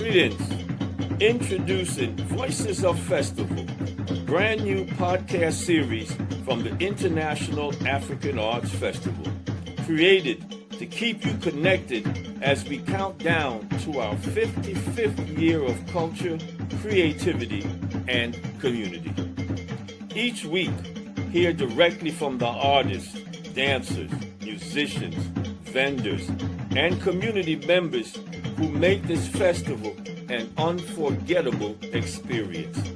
Greetings. Introducing Voices of Festival, brand new podcast series from the International African Arts Festival, created to keep you connected as we count down to our 55th year of culture, creativity, and community. Each week, hear directly from the artists, dancers, musicians, vendors, and community members who make this festival an unforgettable experience.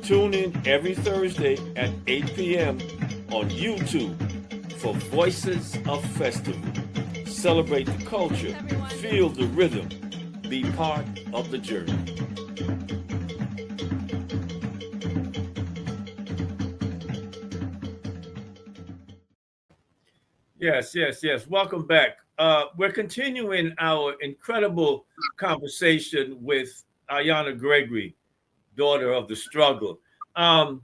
Tune in every Thursday at 8 p.m. on YouTube for Voices of Festival. Celebrate the culture, feel the rhythm, be part of the journey. Yes. Welcome back. We're continuing our incredible conversation with Ayanna Gregory, daughter of the struggle. And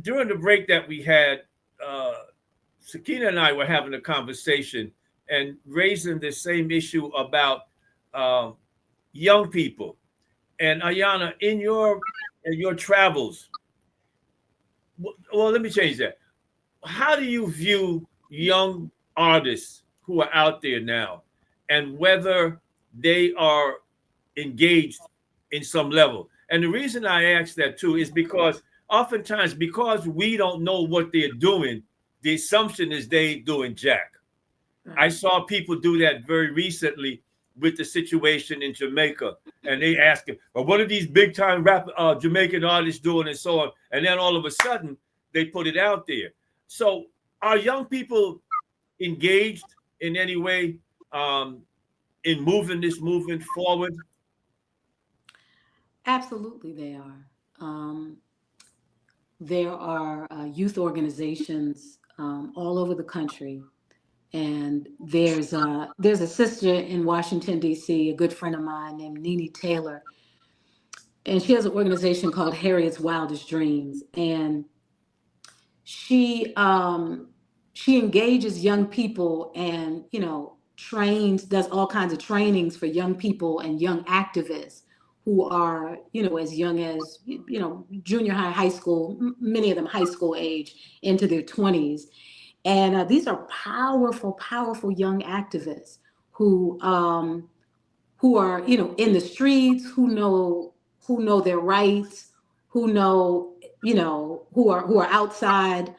during the break that we had, Sahkeenah and I were having a conversation and raising the same issue about young people. And Ayanna, in your travels, well, let me change that. How do you view young artists who are out there now, and whether they are engaged in some level? And the reason I ask that too is because oftentimes, because we don't know what they're doing, the assumption is they doing jack. I saw people do that very recently with the situation in Jamaica, and they ask him, well, what are these big time rap Jamaican artists doing, and so on. And then all of a sudden they put it out there. So are young people engaged in any way in moving this movement forward? Absolutely, they are. There are youth organizations all over the country, and there's a sister in Washington, D.C., a good friend of mine named Nene Taylor, and she has an organization called Harriet's Wildest Dreams, and she engages young people and does all kinds of trainings for young people and young activists who are as young as junior high school, many of them high school age, into their 20s. And these are powerful young activists who are in the streets, who know their rights, who know who are outside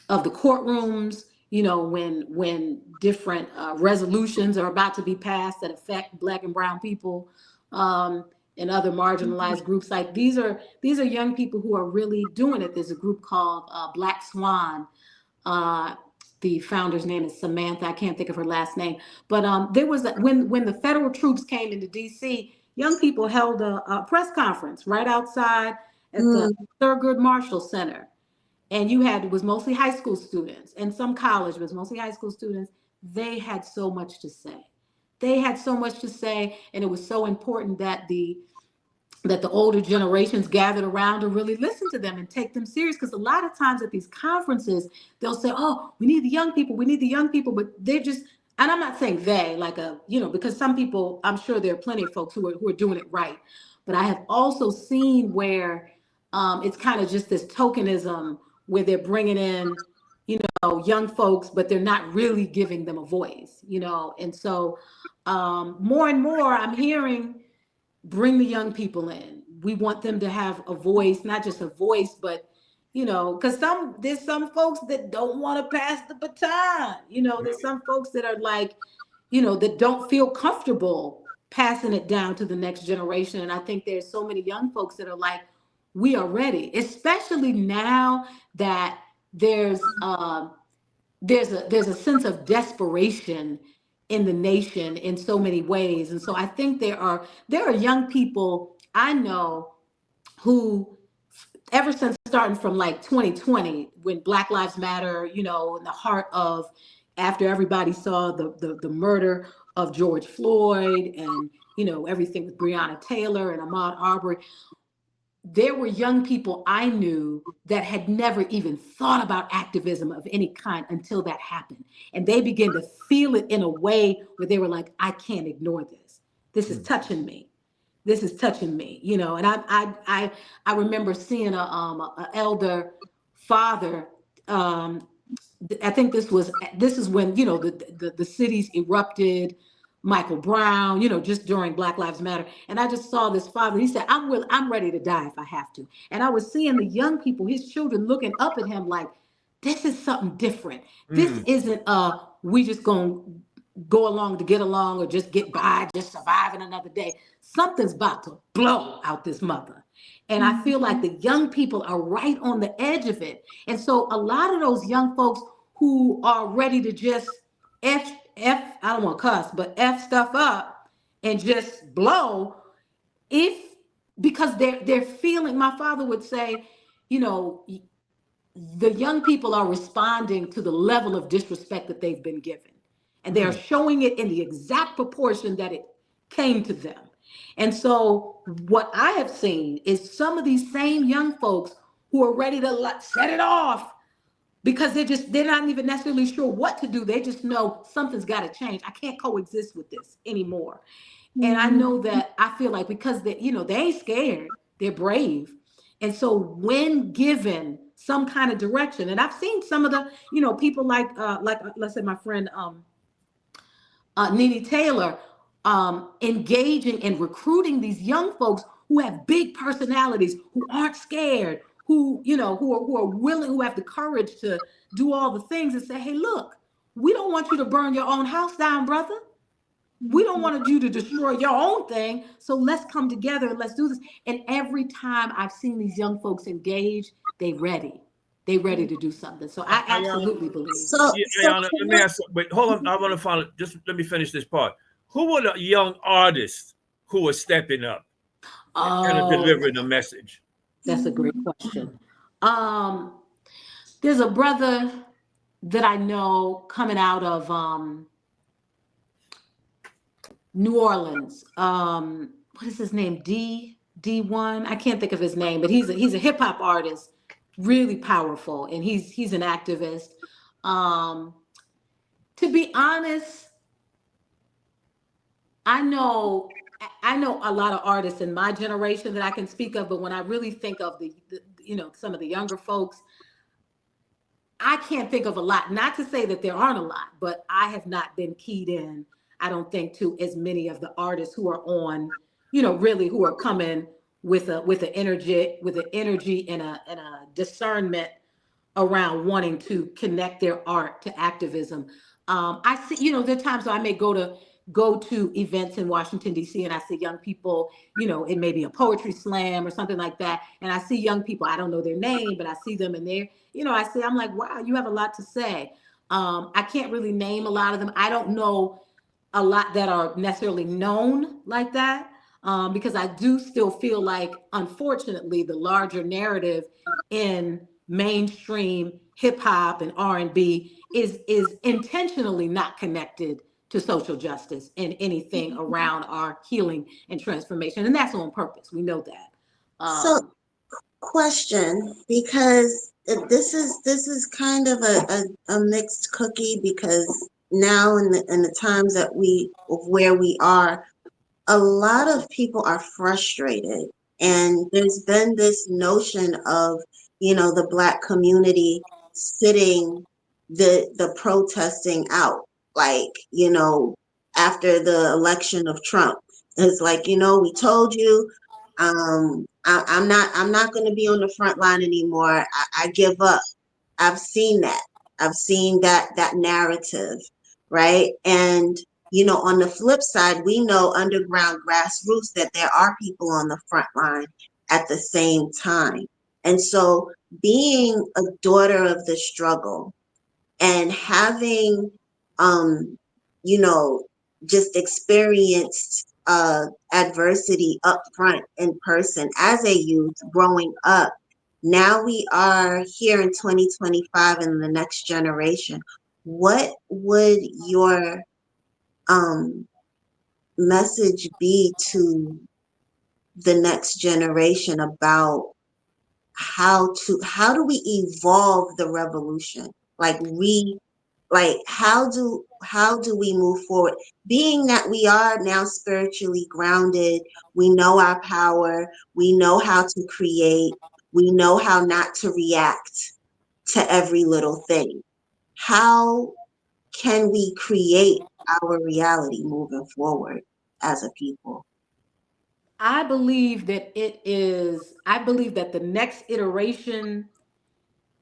of the courtrooms, when different resolutions are about to be passed that affect Black and brown people, and other marginalized groups. Like these are young people who are really doing it. There's a group called Black Swan. The founder's name is Samantha. I can't think of her last name. But there was when the federal troops came into D.C., young people held a press conference right outside at the Thurgood Marshall Center. And it was mostly high school students, and some college, but it was mostly high school students. They had so much to say. And it was so important that the older generations gathered around to really listen to them and take them serious. Because a lot of times at these conferences, they'll say, oh, we need the young people, but they're just, and I'm not saying they, because some people, I'm sure there are plenty of folks who are doing it right. But I have also seen where it's kind of just this tokenism where they're bringing in, young folks, but they're not really giving them a voice, And so more and more I'm hearing, bring the young people in. We want them to have a voice, not just a voice, but, because there's some folks that don't want to pass the baton. There's some folks that are like, that don't feel comfortable passing it down to the next generation. And I think there's so many young folks that are like, we are ready, especially now that there's a sense of desperation in the nation in so many ways. And so I think there are young people I know who, ever since starting from like 2020, when Black Lives Matter, in the heart of, after everybody saw the murder of George Floyd and, everything with Breonna Taylor and Ahmaud Arbery, there were young people I knew that had never even thought about activism of any kind until that happened. And they began to feel it in a way where they were like, I can't ignore this. this is touching me. This is touching me, you know. And I remember seeing a elder father. I think this is when, you know, the cities erupted, Michael Brown, you know, just during Black Lives Matter. And I just saw this father. He said, I'm ready to die if I have to. And I was seeing the young people, his children, looking up at him like, this is something different. This isn't we just gonna go along to get along or just get by, just surviving another day. Something's about to blow out this mother. And I feel like the young people are right on the edge of it. And so a lot of those young folks who are ready to just I don't want to cuss, but F stuff up and just blow, because they're feeling, my father would say, you know, the young people are responding to the level of disrespect that they've been given. And they are showing it in the exact proportion that it came to them. And so what I have seen is some of these same young folks who are ready to set it off because they're not even necessarily sure what to do. They just know something's got to change. I can't coexist with this anymore. And I know that, I feel like, because they ain't scared, they're brave. And so when given some kind of direction, and I've seen some of the, people like let's say my friend Nene Taylor, engaging and recruiting these young folks who have big personalities, who aren't scared, who are willing, who have the courage to do all the things, and say, hey, look, we don't want you to burn your own house down, brother. We don't want you to destroy your own thing. So let's come together and let's do this. And every time I've seen these young folks engage, they ready to do something. So I absolutely believe. Ayanna, let me ask you, but hold on. I want to find, just let me finish this part. Who are the young artists who are stepping up and delivering a message? That's a great question. There's a brother that I know coming out of New Orleans. What is his name? D1. I can't think of his name, but he's a hip hop artist, really powerful, and he's an activist. To be honest, I know a lot of artists in my generation that I can speak of, but when I really think of the some of the younger folks, I can't think of a lot. Not to say that there aren't a lot, but I have not been keyed in, I don't think, to as many of the artists who are on, really, who are coming with an energy and a discernment around wanting to connect their art to activism. I see, there are times I may go to events in Washington, D.C., and I see young people, it may be a poetry slam or something like that. And I see young people, I don't know their name, but I see them and I'm like, wow, you have a lot to say. I can't really name a lot of them. I don't know a lot that are necessarily known like that, because I do still feel like, unfortunately, the larger narrative in mainstream hip hop and R&B is intentionally not connected to social justice and anything around our healing and transformation. And that's on purpose. We know that. So question, because this is kind of a mixed cookie, because now in the times that where we are, a lot of people are frustrated, and there's been this notion of the Black community sitting the protesting out, like after the election of Trump. It's like, we told you, I'm not going to be on the front line anymore. I give up. I've seen that. I've seen that narrative, right? And on the flip side, we know underground grassroots that there are people on the front line at the same time. And so being a daughter of the struggle and having just experienced adversity up front in person as a youth growing up, now we are here in 2025 in the next generation. What would your message be to the next generation about how do we evolve the revolution? Like Like, how do we move forward? Being that we are now spiritually grounded, we know our power, we know how to create, we know how not to react to every little thing. How can we create our reality moving forward as a people? I believe that I believe that the next iteration,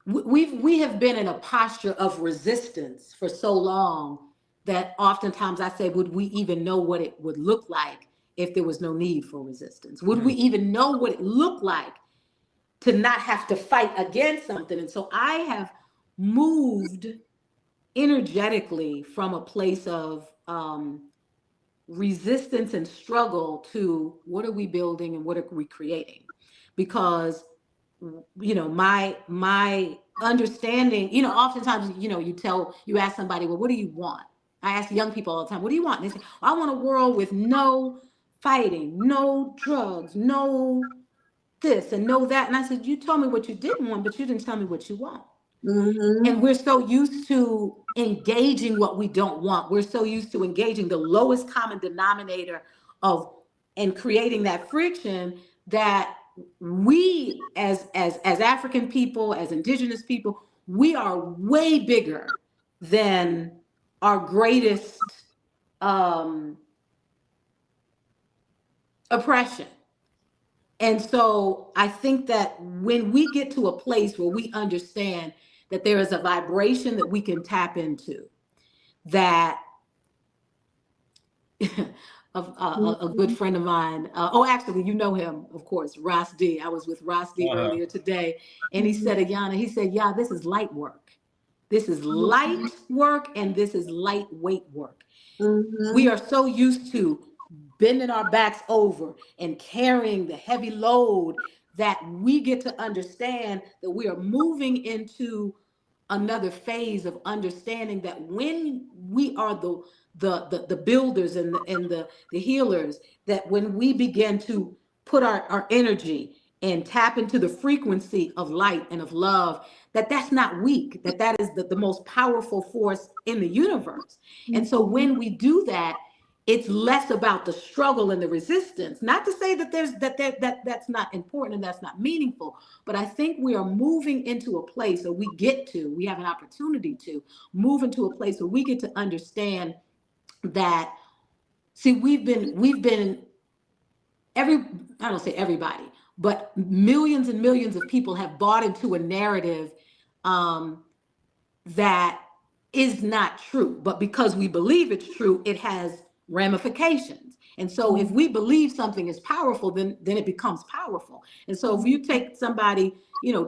we have been in a posture of resistance for so long that oftentimes I say, would we even know what it would look like if there was no need for resistance? Would we even know what it looked like to not have to fight against something? And so I have moved energetically from a place of resistance and struggle to what are we building and what are we creating? Because my understanding, oftentimes, you ask somebody, well, what do you want? I ask young people all the time, what do you want? And they say, well, I want a world with no fighting, no drugs, no this and no that. And I said, you told me what you didn't want, but you didn't tell me what you want. Mm-hmm. And we're so used to engaging what we don't want. We're so used to engaging the lowest common denominator of and creating that friction that we as African people, as indigenous people, we are way bigger than our greatest oppression. And so I think that when we get to a place where we understand that there is a vibration that we can tap into, that a good friend of mine, actually, you know him, of course, Ross D. I was with Ross D earlier today, and he said, Ayanna, he said, yeah, this is light work. This is light work, and this is lightweight work. We are so used to bending our backs over and carrying the heavy load that we get to understand that we are moving into another phase of understanding that when we are the builders and the healers, that when we begin to put our energy and tap into the frequency of light and of love, that's not weak, that is the most powerful force in the universe. And so when we do that, it's less about the struggle and the resistance. Not to say that that's not important and that's not meaningful, but I think we are moving into a place, or we have an opportunity to move into a place where we get to understand that, see, we've been I don't say everybody, but millions and millions of people have bought into a narrative that is not true. But because we believe it's true, it has ramifications. And so if we believe something is powerful, then it becomes powerful. And so if you take somebody,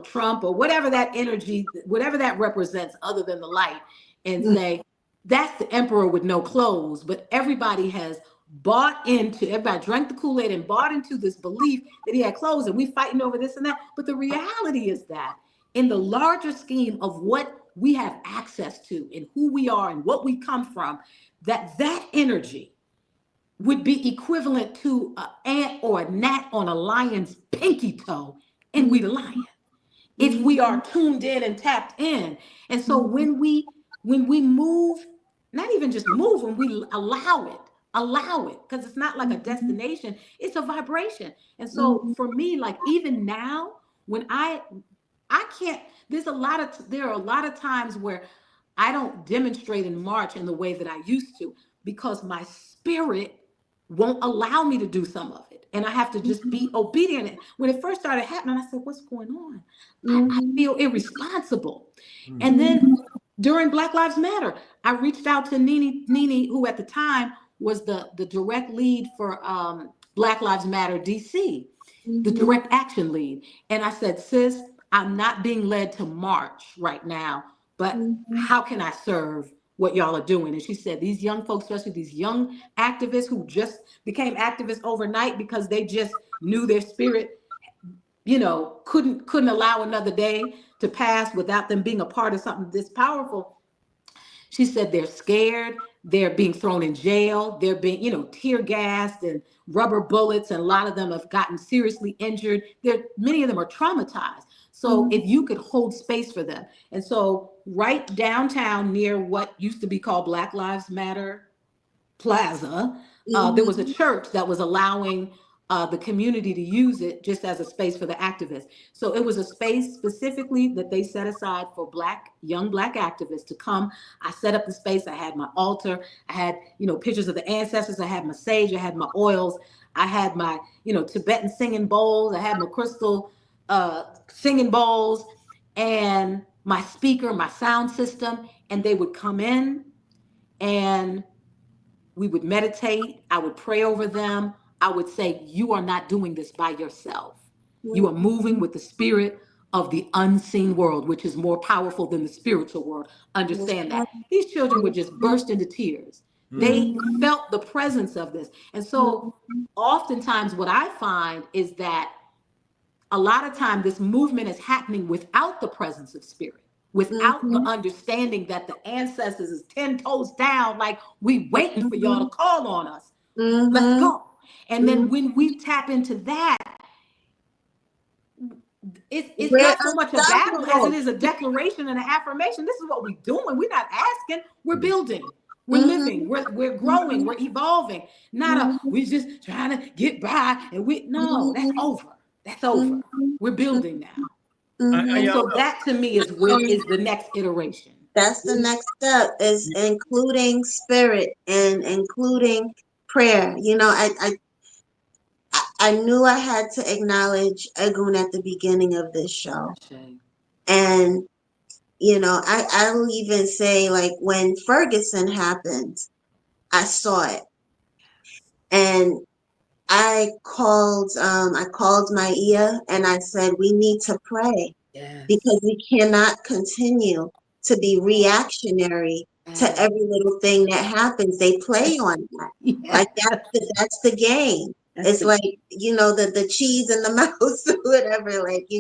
Trump or whatever that energy, whatever that represents other than the light, and say, that's the emperor with no clothes, but everybody drank the Kool-Aid and bought into this belief that he had clothes, and we fighting over this and that. But the reality is that in the larger scheme of what we have access to and who we are and what we come from, that energy would be equivalent to an ant or a gnat on a lion's pinky toe, and we the lion, if we are tuned in and tapped in. And so when we move, not even just move, when we allow it, because it's not like a destination, it's a vibration. And so for me, like, even now, when I can't, there are a lot of times where I don't demonstrate and march in the way that I used to, because my spirit won't allow me to do some of it. And I have to just be obedient. When it first started happening, I said, what's going on? I feel irresponsible. And then during Black Lives Matter, I reached out to Nene, who at the time was the direct lead for Black Lives Matter DC, the direct action lead. And I said, sis, I'm not being led to march right now, but how can I serve what y'all are doing? And she said, these young folks, especially these young activists who just became activists overnight because they just knew their spirit, couldn't allow another day to pass without them being a part of something this powerful. She said they're scared, they're being thrown in jail, they're being, tear gassed and rubber bullets, and a lot of them have gotten seriously injured. Many of them are traumatized. So if you could hold space for them. And so right downtown near what used to be called Black Lives Matter Plaza, there was a church that was allowing the community to use it just as a space for the activists. So it was a space specifically that they set aside for young black activists to come. I set up the space. I had my altar. I had, pictures of the ancestors. I had my sage. I had my oils. I had my, Tibetan singing bowls. I had my crystal singing bowls and my speaker, my sound system. And they would come in and we would meditate. I would pray over them. I would say, you are not doing this by yourself. You are moving with the spirit of the unseen world, which is more powerful than the spiritual world. Understand that. These children would just burst into tears. They felt the presence of this. And so oftentimes what I find is that a lot of time this movement is happening without the presence of spirit, without the understanding that the ancestors is 10 toes down, like we waiting for y'all to call on us. Let's go. And then when we tap into that, it's not so much a battle as it is a declaration and an affirmation. This is what we're doing. We're not asking, we're building. We're living, we're growing, we're evolving. We're just trying to get by and no, that's over. That's over. We're building now. And so that to me is the next iteration. That's the next step, is including spirit and including prayer. I knew I had to acknowledge Egun at the beginning of this show. And, I will even say, like, when Ferguson happened, I saw it. And I called Maia and I said, we need to pray because we cannot continue to be reactionary to every little thing that happens. They play on that. Like that's the game. It's like, the cheese and the mouse or whatever, like, they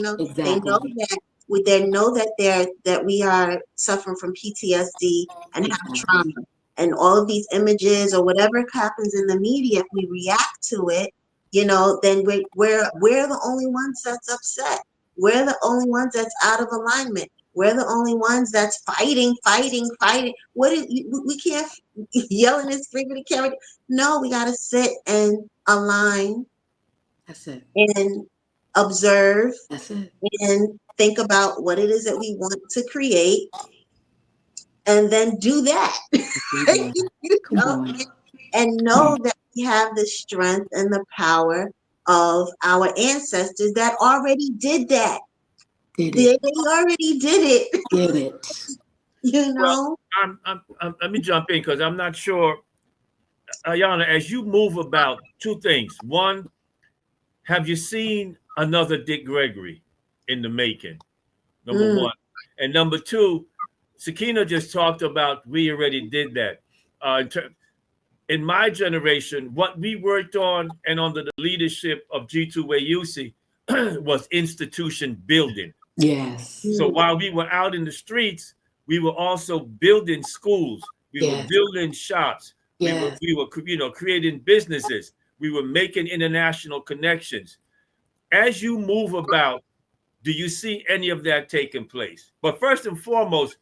know that we are suffering from PTSD and have trauma. And all of these images or whatever happens in the media, if we react to it, then we're the only ones that's upset. We're the only ones that's out of alignment. We're the only ones that's fighting. We can't yell in this finger to carry. No, we got to sit and align. That's it. And observe. That's it. And think about what it is that we want to create. And then do that. And know that we have the strength and the power of our ancestors that already did that. They already did it. Well, let me jump in because I'm not sure. Ayanna, as you move about, two things. One, have you seen another Dick Gregory in the making? Number one. And number two, Sahkeenah just talked about we already did that. In my generation, what we worked on and under the leadership of G2AUC was institution building. Yes. So while we were out in the streets, we were also building schools. We were building shops. Yes. We were creating businesses. We were making international connections. As you move about, do you see any of that taking place? But first and foremost,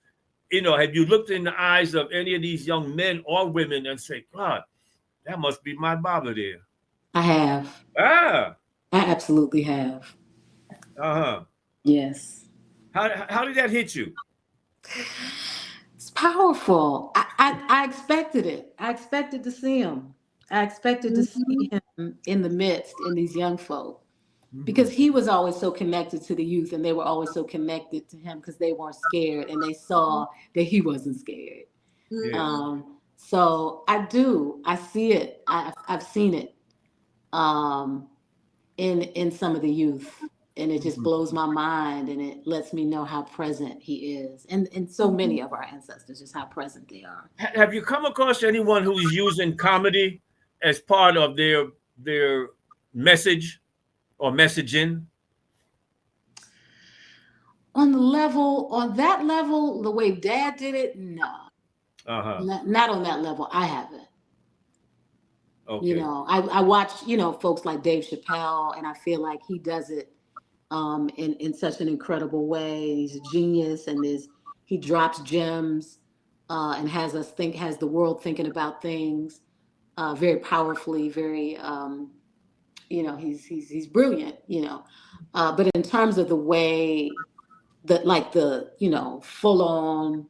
have you looked in the eyes of any of these young men or women and say, God, that must be my Baba there? I have. I absolutely have. Yes. How did that hit you? It's powerful. I expected it. I expected to see him. I expected to see him in the midst, in these young folk. Because he was always so connected to the youth and they were always so connected to him because they weren't scared and they saw that he wasn't scared. So I see it. I've seen it in some of the youth, and it just blows my mind and it lets me know how present he is. And so many of our ancestors, just how present they are. Have you come across anyone who's using comedy as part of their message or messaging? On that level, the way Dad did it, no. Not on that level. I haven't. Okay. I watch, folks like Dave Chappelle, and I feel like he does it in such an incredible way. He's a genius, and he drops gems and has the world thinking about things very powerfully, very he's brilliant, but in terms of the way that, like, the full on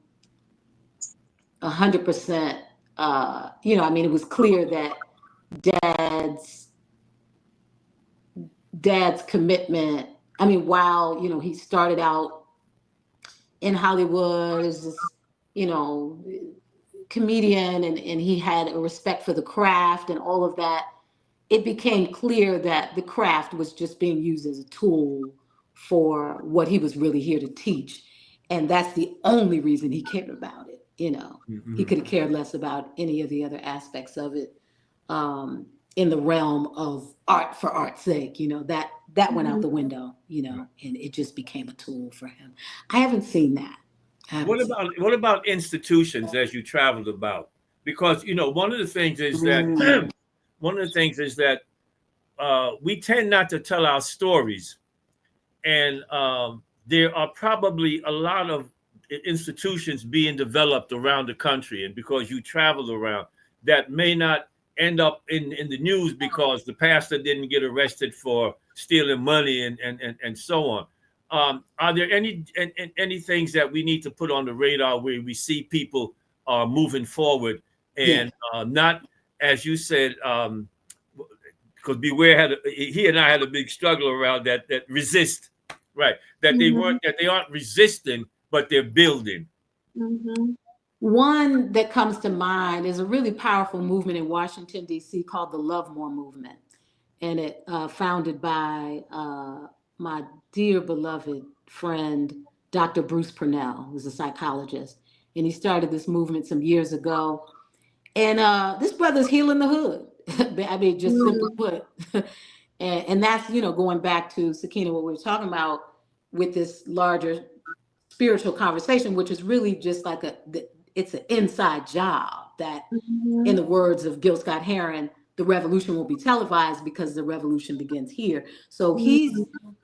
100%, I mean, it was clear that dad's commitment. I mean, while he started out in Hollywood as this comedian, and he had a respect for the craft and all of that, it became clear that the craft was just being used as a tool for what he was really here to teach. And that's the only reason he cared about it. Mm-hmm. He could have cared less about any of the other aspects of it in the realm of art for art's sake. That went out the window, and it just became a tool for him. I haven't seen that. What about institutions as you traveled about? Because one of the things is that we tend not to tell our stories, and there are probably a lot of institutions being developed around the country, and because you travel around, that may not end up in the news because the pastor didn't get arrested for stealing money and so on. Are there any things that we need to put on the radar where we see people moving forward and not, as you said, because Beware he and I had a big struggle around that resist, right? That they aren't resisting, but they're building. Mm-hmm. One that comes to mind is a really powerful movement in Washington, D.C. called the Love More Movement. And it founded by my dear beloved friend, Dr. Bruce Purnell, who's a psychologist. And he started this movement some years ago. And this brother's healing the hood. I mean, just simply put. and that's, going back to Sahkeenah, what we were talking about with this larger spiritual conversation, which is really just like it's an inside job that, in the words of Gil Scott-Heron, the revolution will be televised because the revolution begins here. So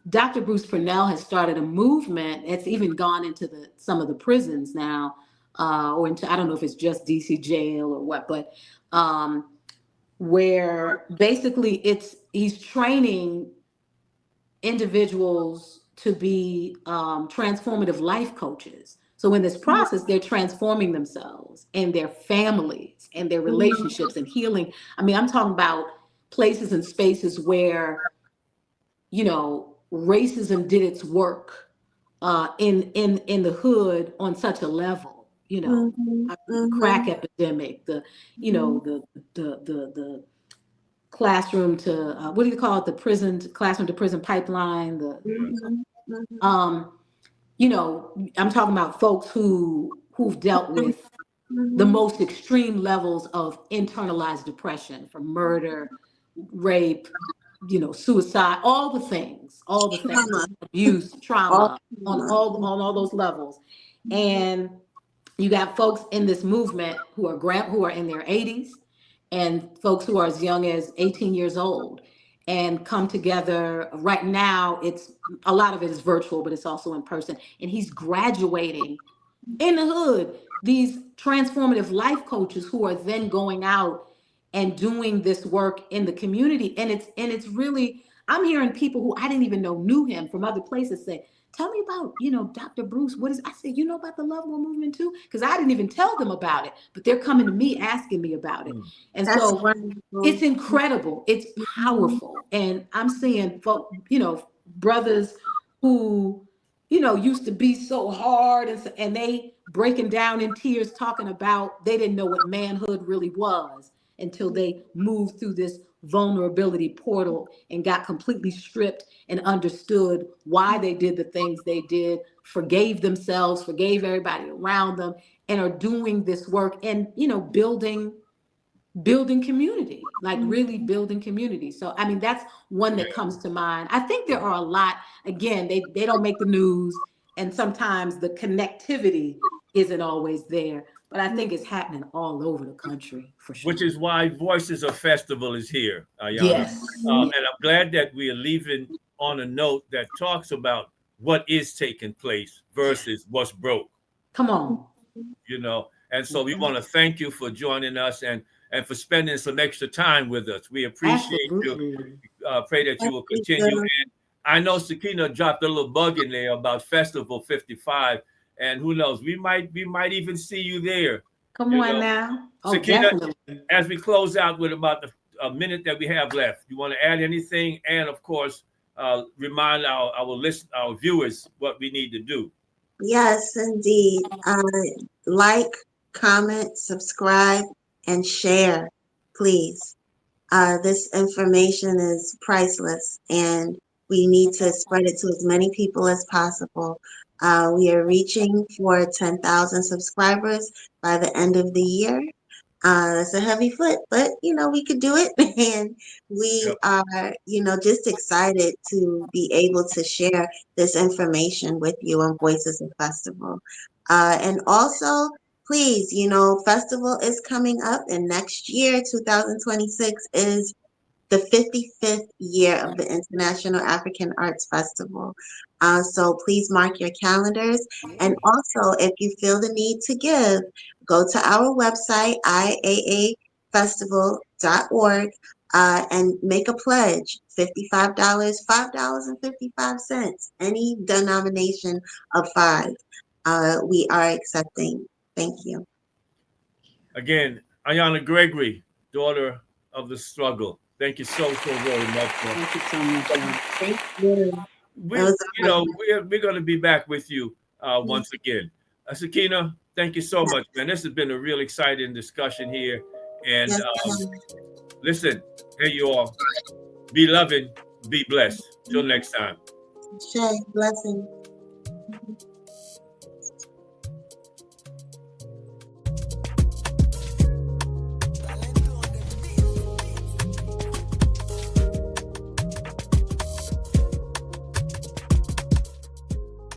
Dr. Bruce Purnell has started a movement. It's even gone into some of the prisons now, or into, I don't know if it's just DC jail or what, but where basically he's training individuals to be transformative life coaches. So in this process, they're transforming themselves and their families and their relationships and healing. I mean, I'm talking about places and spaces where, racism did its work in the hood on such a level, the crack epidemic, the classroom to what do you call it? The classroom to prison pipeline. I'm talking about folks who've dealt with the most extreme levels of internalized depression, from murder, rape, suicide, all the things, abuse, trauma, on all those levels. And you got folks in this movement who are in their 80s, and folks who are as young as 18 years old, and come together. Right now, a lot of it is virtual, but it's also in person. And he's graduating in the hood these transformative life coaches who are then going out and doing this work in the community. And it's really, I'm hearing people who I didn't even know knew him from other places say, tell me about, Dr. Bruce. What is, I said, you know about the Love More movement too? Because I didn't even tell them about it, but they're coming to me asking me about it. And That's so wonderful. It's incredible. It's powerful. And I'm seeing, brothers who, used to be so hard, and they breaking down in tears talking about they didn't know what manhood really was until they moved through this vulnerability portal and got completely stripped and understood why they did the things they did, forgave themselves, forgave everybody around them, and are doing this work and, building community, like really building community. So, I mean, that's one that comes to mind. I think there are a lot, again, they don't make the news, and sometimes the connectivity isn't always there, but I think it's happening all over the country for sure. Which is why Voices of Festival is here, Ayanna. Yes. And I'm glad that we are leaving on a note that talks about what is taking place versus what's broke. Come on. And so we want to thank you for joining us and for spending some extra time with us. We appreciate you. Absolutely. Pray that you will continue. And I know Sahkeenah dropped a little bug in there about Festival 55, and who knows, we might even see you there. Come on now. Oh, Sahkeenah, definitely. as we close out with about a minute that we have left, you want to add anything? And of course, remind our viewers what we need to do. Yes, indeed. Like, comment, subscribe, and share, please. This information is priceless, and we need to spread it to as many people as possible. We are reaching for 10,000 subscribers by the end of the year. It's a heavy foot, but we could do it. And we are, just excited to be able to share this information with you on Voices of Festival. And also, please, festival is coming up, and next year, 2026, is the 55th year of the International African Arts Festival. So please mark your calendars. And also, if you feel the need to give, go to our website, iaafestival.org, and make a pledge. $55, $5.55, any denomination of $5. We are accepting. Thank you. Again, Ayanna Gregory, daughter of the struggle. Thank you so very much. Thank you so much. Thank you. We're going to be back with you once again. Sahkeenah, thank you so much, man. This has been a real exciting discussion here. And listen, hey, you all, be loving, be blessed. Till next time. Shay, blessings.